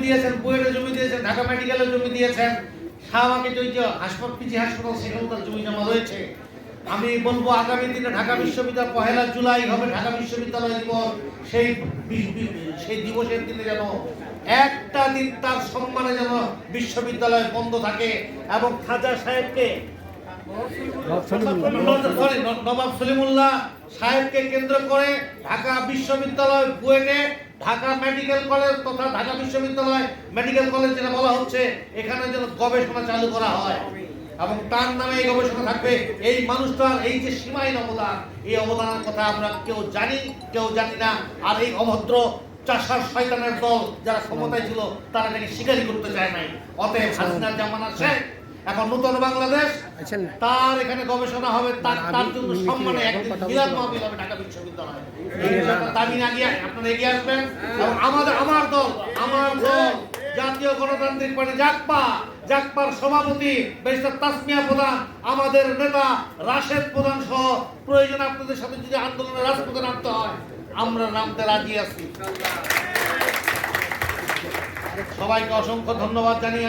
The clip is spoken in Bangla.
দিয়েছেন, বুয়েটে জমি দিয়েছেন, ঢাকা মেডিকেলে জমি দিয়েছেন, শাহবাগে যে হাসপাতাল পিজি হাসপাতাল সেখানকার জমি জমা রয়েছে। আমি বলবো আগামী দিনে ঢাকা বিশ্ববিদ্যালয় 1 জুলাই হবে ঢাকা বিশ্ববিদ্যালয় দিবস। সেই দিবসের দিনে যেন একটা দিন তার সম্মানে যেন বিশ্ববিদ্যালয় বন্ধ থাকে এবং খাজা সাহেবকে নবাব সলিমুল্লাহ সাহেবকে কেন্দ্র করে ঢাকা বিশ্ববিদ্যালয়, বুয়েটে ঢাকা মেডিকেল কলেজ তথা ঢাকা বিশ্ববিদ্যালয় মেডিকেল কলেজ যেটা বলা হচ্ছে, এখানে যেন গবেষণা চালু করা হয় এবং তার নামে এই গবেষণা থাকবে। এই মানুষটার এই যে সীমাহীন অবদান, এই অবদানের কথা আমরা কেউ জানি কেউ জানি না। আর এই অভদ্র চাষার শয়তানের দল যারা ক্ষমতায় ছিল তারা এটাকে স্বীকারই করতে চায় নাই। অতএব হাসিনার জামানা শেষ, এখন নতুন বাংলাদেশ, তার এখানে গবেষণা হবে, তার জন্য সম্মানে একদিন মিলাদ মাহফিল হবে ঢাকা বিশ্ববিদ্যালয়। এই দাবি না গিয়ে আপনারা এগিয়ে আসবেন এবং আমার দল জাতীয় গণতান্ত্রিক পার্টি জাকপার সভাপতি ব্যারিস্টার তাসমিয়া প্রধান, আমাদের নেতা রাশেদ প্রধান সহ প্রয়োজন আপনাদের সাথে যদি আন্দোলনের রাজপথে নামতে হয় আমরা নামতে রাজি আছি। সবাইকে অসংখ্য ধন্যবাদ জানিয়ে